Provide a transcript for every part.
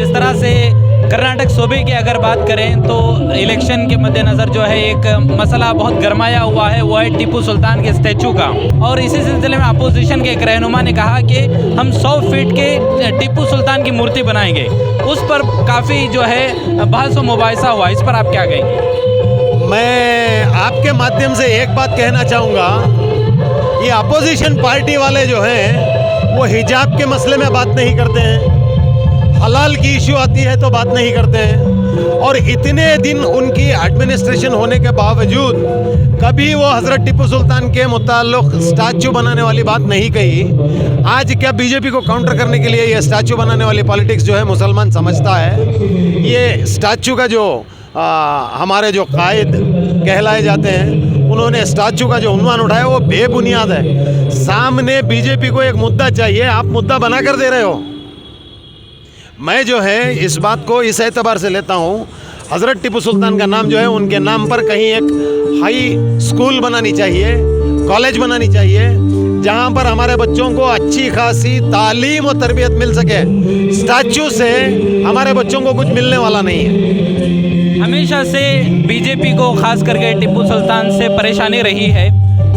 जिस तरह से कर्नाटक सूबे की अगर बात करें तो इलेक्शन के मद्देनज़र जो है एक मसला बहुत गरमाया हुआ है, वो है टीपू सुल्तान के स्टैचू का। और इसी सिलसिले में अपोजिशन के एक रहनुमा ने कहा कि हम 100 फीट के टीपू सुल्तान की मूर्ति बनाएंगे। उस पर काफ़ी जो है बहस व मुबाहिसा हुआ, इस पर आप क्या कहेंगे? मैं आपके माध्यम से एक बात कहना चाहूँगा, ये अपोजिशन पार्टी वाले जो हैं वो हिजाब के मसले में बात नहीं करते हैं, हलाल की इशू आती है तो बात नहीं करते हैं, और इतने दिन उनकी एडमिनिस्ट्रेशन होने के बावजूद कभी वो हज़रत टीपू सुल्तान के मुताल्लिक़ स्टैचू बनाने वाली बात नहीं कही। आज क्या बीजेपी को काउंटर करने के लिए ये स्टैचू बनाने वाली पॉलिटिक्स जो है मुसलमान समझता है? ये स्टैचू का जो हमारे जो कायद कहलाए जाते हैं, उन्होंने स्टैचू का जो उन्वान उठाया वो बेबुनियाद है। सामने बीजेपी को एक मुद्दा चाहिए, आप मुद्दा बना कर दे रहे हो। मैं जो है इस बात को इस एतबार से लेता हूँ, हज़रत टीपू सुल्तान का नाम जो है उनके नाम पर कहीं एक हाई स्कूल बनानी चाहिए, कॉलेज बनानी चाहिए, जहाँ पर हमारे बच्चों को अच्छी खासी तालीम और तरबियत मिल सके। स्टैचू से हमारे बच्चों को कुछ मिलने वाला नहीं है। हमेशा से बीजेपी को खास करके टीपू सुल्तान से परेशानी रही है।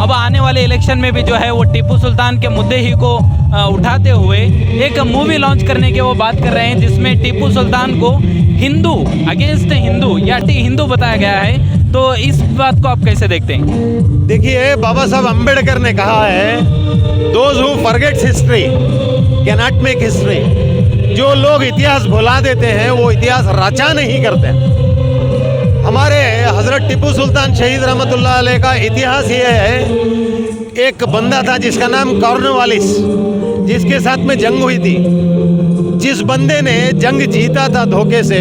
अब आने वाले इलेक्शन में भी जो है वो टीपू सुल्तान के मुद्दे ही को उठाते हुए एक मूवी लॉन्च करने की वो बात कर रहे हैं, जिसमें टीपू सुल्तान को हिंदू अगेंस्ट हिंदू या हिंदू बताया गया है। तो इस बात को आप कैसे देखते हैं? देखिए, बाबा साहब अम्बेडकर ने कहा है, those who forgets history can not make history. जो लोग इतिहास भुला देते हैं वो इतिहास रचा नहीं करते। हमारे हज़रत टीपू सुल्तान शहीद रहमतुल्लाह अलैह का इतिहास ये है, एक बंदा था जिसका नाम कॉर्नवालिस, जिसके साथ में जंग हुई थी। जिस बंदे ने जंग जीता था धोखे से,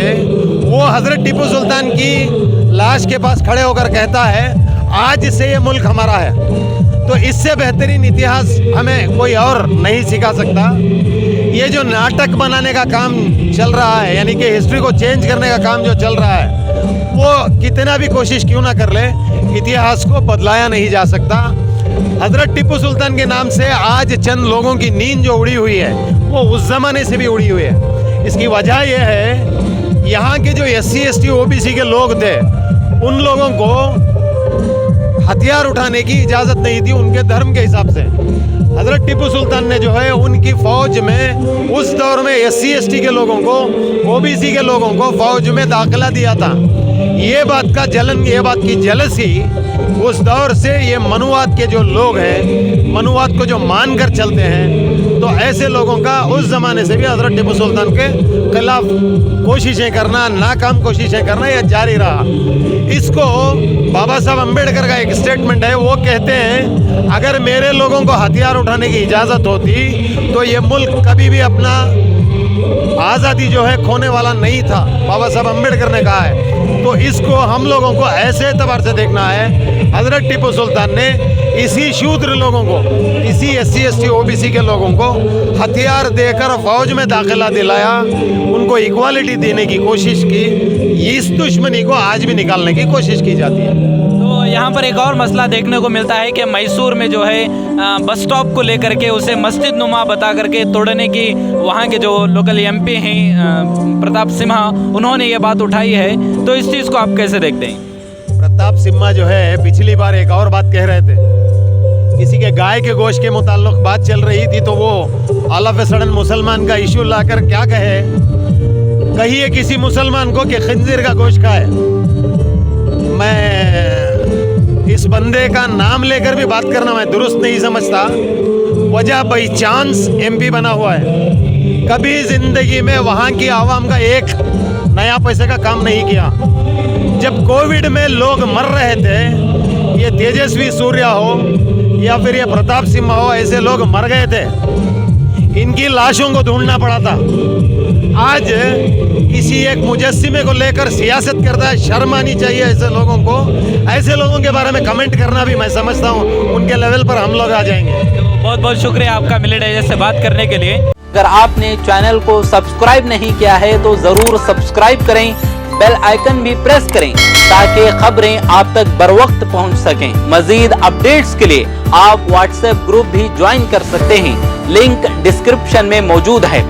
वो हज़रत टीपू सुल्तान की लाश के पास खड़े होकर कहता है, आज से ये मुल्क हमारा है। तो इससे बेहतरीन इतिहास हमें कोई और नहीं सिखा सकता। ये जो नाटक बनाने का काम चल रहा है, यानी कि हिस्ट्री को चेंज करने का काम जो चल रहा है, वो कितना भी कोशिश क्यों ना कर ले, इतिहास को बदलाया नहीं जा सकता। हज़रत टीपू सुल्तान के नाम से आज चंद लोगों की नींद जो उड़ी हुई है वो उस ज़माने से भी उड़ी हुई है। इसकी वजह यह है, यहाँ के जो SC ST OBC के लोग थे, उन लोगों को हथियार उठाने की इजाज़त नहीं थी उनके धर्म के हिसाब से। हज़रत टीपू सुल्तान ने जो है उनकी फ़ौज में उस दौर में SC ST के लोगों को, OBC के लोगों को फ़ौज में दाखिला दिया था। ये बात का जलन, ये बात की जलसी उस दौर से ये मनुवाद के जो लोग हैं, मनुवाद को जो मान कर चलते हैं, तो ऐसे लोगों का उस ज़माने से भी हज़रत टीपू सुल्तान के खिलाफ कोशिशें करना, नाकाम कोशिशें करना, यह जारी रहा। इसको बाबा साहब अम्बेडकर का एक स्टेटमेंट है, वो कहते हैं, अगर मेरे लोगों को हथियार उठाने की इजाज़त होती तो ये मुल्क कभी भी अपना आज़ादी जो है खोने वाला नहीं था, बाबा साहब अम्बेडकर ने कहा है। तो इसको हम लोगों को ऐसे एतबार से देखना है, हज़रत टीपू सुल्तान ने इसी शूद्र लोगों को, इसी SC ST OBC के लोगों को हथियार देकर फ़ौज में दाखिला दिलाया, उनको इक्वालिटी देने की कोशिश की। इस दुश्मनी को आज भी निकालने की कोशिश की जाती है। तो यहाँ पर एक और मसला देखने को मिलता है कि मैसूर में जो है बस स्टॉप को लेकर के उसे मस्जिद नुमा बता करके तोड़ने की वहाँ के जो लोकल MP हैं प्रताप सिम्हा, उन्होंने ये बात उठाई है। तो इस चीज़ को आप कैसे देखते हैं? प्रताप सिम्हा जो है पिछली बार एक और बात कह रहे थे, किसी के गाय के गोश्त के मुताल्लिक बात चल रही थी, तो वो ऑल ऑफ ए सडन मुसलमान का इशू लाकर क्या कहे, कहिए किसी मुसलमान को कि खंजीर का गोश्त खाए। मैं इस बंदे का नाम लेकर भी बात करना मैं दुरुस्त नहीं समझता। वजह बाई चांस MP बना हुआ है, कभी ज़िंदगी में वहाँ की आवाम का एक नया पैसे का काम नहीं किया। जब कोविड में लोग मर रहे थे, ये तेजस्वी सूर्या हो या फिर ये प्रताप सिम्हा हो, ऐसे लोग मर गए थे, इनकी लाशों को ढूंढना पड़ा था। आज किसी एक मुजस्सिमे को लेकर सियासत करता है, शर्म आनी चाहिए ऐसे लोगों को। ऐसे लोगों के बारे में कमेंट करना भी मैं समझता हूँ उनके लेवल पर हम लोग आ जाएंगे। बहुत बहुत शुक्रिया आपका मिलेट एजेंट से बात करने के लिए। अगर आपने चैनल को सब्सक्राइब नहीं किया है तो जरूर सब्सक्राइब करें, बेल आइकन भी प्रेस करें ताकि खबरें आप तक बर वक्त पहुँच सकें। मजीद अपडेट्स के लिए आप व्हाट्सएप ग्रुप भी ज्वाइन कर सकते हैं, लिंक डिस्क्रिप्शन में मौजूद है।